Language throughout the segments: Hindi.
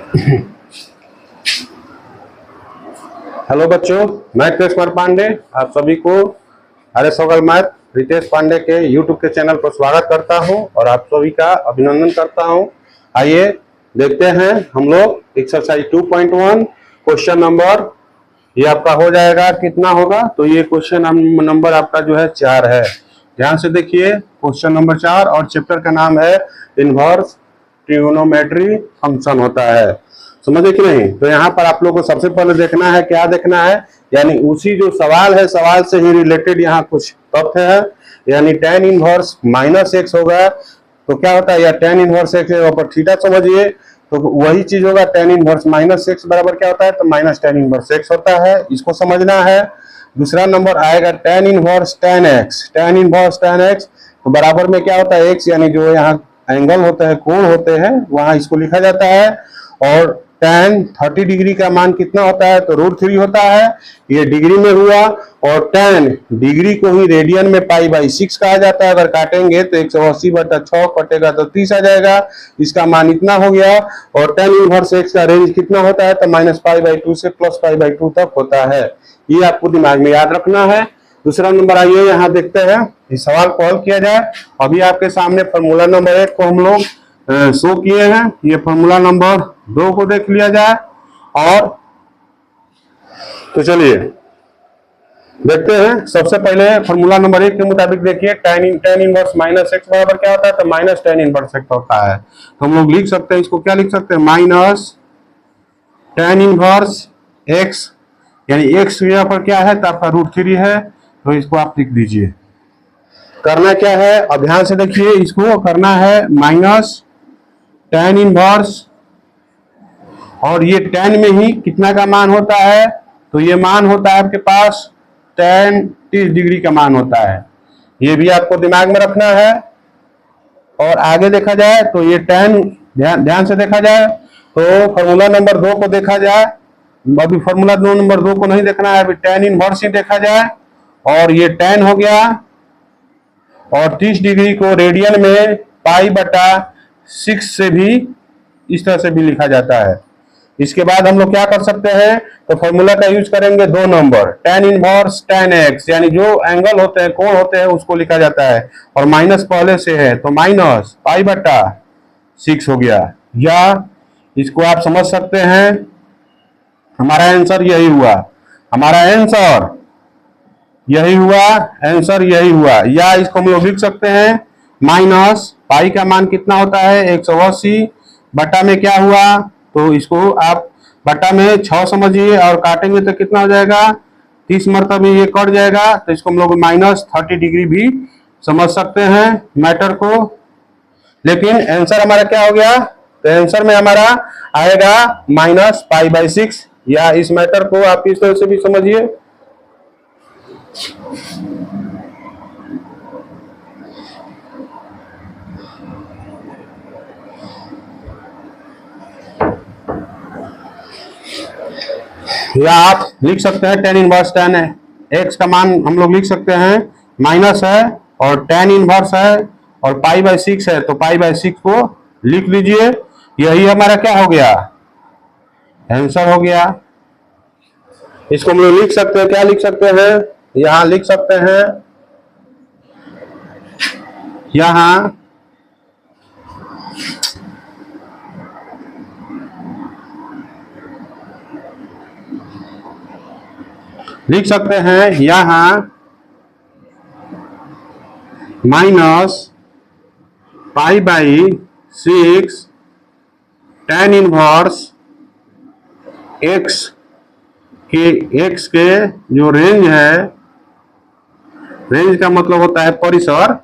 हेलो बच्चों, मैं कृष्ण कुमार पांडे आप सभी को आर्य सवाल मैथ रितेश पांडे के यूट्यूब के चैनल पर स्वागत करता हूं और आप सभी का अभिनंदन करता हूं। आइए देखते हैं हम लोग एक्सरसाइज 2.1 क्वेश्चन नंबर, ये आपका हो जाएगा कितना होगा, तो ये क्वेश्चन नंबर आपका जो है 4 है। ध्यान से देखिए, क्वेश्चन नंबर 4 और चैप्टर का नाम है इनवर्स ट्रिग्नोमेट्री फंक्शन होता है। समझे कि नहीं? तो यहाँ पर आप लोग को सबसे पहले देखना है, क्या देखना है, यानी उसी जो सवाल है सवाल से ही रिलेटेड यहाँ कुछ तथ्य है। यानी tan इनवर्स माइनस एक्स होगा तो क्या होता है, या tan इनवर्स एक्स पर थीटा समझिए तो वही चीज होगा। tan इनवर्स माइनस एक्स बराबर क्या होता है, तो माइनस tan इनवर्स एक्स होता है, इसको समझना है। दूसरा नंबर आएगा tan inverse tan x. tan inverse tan x तो बराबर में क्या होता है, एक्स यानी जो यहाँ एंगल होते हैं, कोण होते हैं, वहां इसको लिखा जाता है। और tan 30 डिग्री का मान कितना होता है, तो √3 होता है, ये डिग्री में हुआ। और tan डिग्री को ही रेडियन में π/6 कहा जाता है। अगर काटेंगे तो 180/6 कटेगा तो 30 आ जाएगा, इसका मान इतना हो गया। और tan इनवर्स x का रेंज कितना होता है, तो -π/2 से +π/2 तक होता है। ये आपको दिमाग में याद रखना है। दूसरा नंबर आइए यहाँ देखते हैं, इस सवाल को हल किया जाए। अभी आपके सामने फॉर्मूला नंबर 1 को हम लोग शो किए हैं, ये फॉर्मूला नंबर 2 को देख लिया जाए। और तो चलिए देखते हैं। सबसे पहले फॉर्मूला नंबर 1 के मुताबिक देखिए, tan इनवर्स माइनस एक्स बराबर क्या होता है, तो माइनस tan इनवर्स एक्स होता है। तो हम लोग लिख सकते हैं, इसको क्या लिख सकते हैं, माइनस tan इनवर्स एक्स, यानी एक्स यहाँ पर क्या है, तो आपका √3 है, तो इसको आप लिख दीजिए। करना क्या है, अब ध्यान से देखिए, इसको करना है माइनस tan इनवर्स, और ये tan में ही कितना का मान होता है, तो ये मान होता है आपके पास tan 30 डिग्री का मान होता है। ये भी आपको दिमाग में रखना है। और आगे देखा जाए तो ये tan, ध्यान से देखा जाए तो फॉर्मूला नंबर 2 को देखा जाए। अभी फॉर्मूला नंबर 2 को नहीं देखना है, अभी tan इनवर्स ही देखा जाए। और ये tan हो गया, और 30 डिग्री को रेडियन में π/6 से भी इस तरह से भी लिखा जाता है। इसके बाद हम लोग क्या कर सकते हैं, तो फॉर्मूला का यूज करेंगे 2 number, tan inverse tan x, यानी जो एंगल होते हैं, कोण होते हैं, उसको लिखा जाता है। और माइनस पहले से है तो माइनस π/6 हो गया। या इसको आप समझ सकते हैं, हमारा आंसर यही हुआ, हमारा आंसर यही हुआ, आंसर यही हुआ। या इसको हम लोग लिख सकते हैं माइनस पाई का मान कितना होता है, 180 बटा में क्या हुआ, तो इसको आप बटा में 6 समझिए, और काटेंगे तो कितना हो जाएगा, 30 मरतबा ये कट जाएगा, तो इसको हम लोग -30 डिग्री भी समझ सकते हैं मैटर को। लेकिन आंसर हमारा क्या हो गया, तो आंसर में हमारा आएगा -π/6। या इस मैटर को आप इस तरह से भी समझिए। या आप लिख सकते हैं tan इनवर्स tan एक्स का मान हम लोग लिख सकते हैं, माइनस है और tan इनवर्स है और π/6 है, तो π/6 को लिख लीजिए। यही हमारा क्या हो गया, आंसर हो गया। इसको हम लोग लिख सकते हैं, क्या लिख सकते हैं, यहां लिख सकते हैं, यहां लिख सकते हैं, यहां -π/6 tan इनवर्स एक्स के जो रेंज है, रेंज का मतलब होता है परिसर,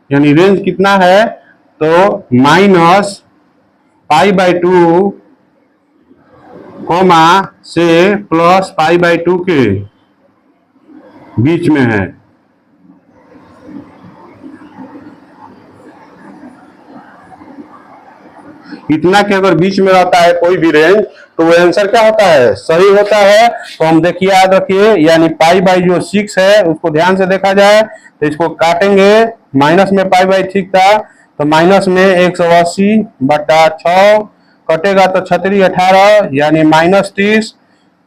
यानी रेंज कितना है, तो -π/2 से +π/2 के बीच में है। इतना के अगर बीच में रहता है कोई भी रेंज, तो वो आंसर क्या होता है, सही होता है। तो हम देखिए, याद रखिए, यानी जो 6 है उसको ध्यान से देखा जाए तो इसको काटेंगे, माइनस में π/6 था, तो माइनस में 180/6 कटेगा तो 36 18 यानी -30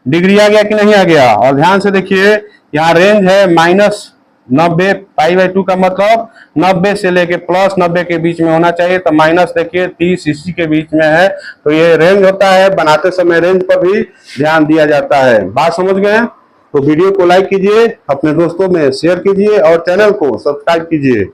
डिग्री आ गया कि नहीं आ गया। और ध्यान से देखिए यहाँ रेंज है -90 π/2 का मतलब 90 से लेके +90 के बीच में होना चाहिए। तो माइनस देखिए 30 इसी के बीच में है। तो ये रेंज होता है, बनाते समय रेंज पर भी ध्यान दिया जाता है। बात समझ गए? तो वीडियो को लाइक कीजिए, अपने दोस्तों में शेयर कीजिए और चैनल को सब्सक्राइब कीजिए।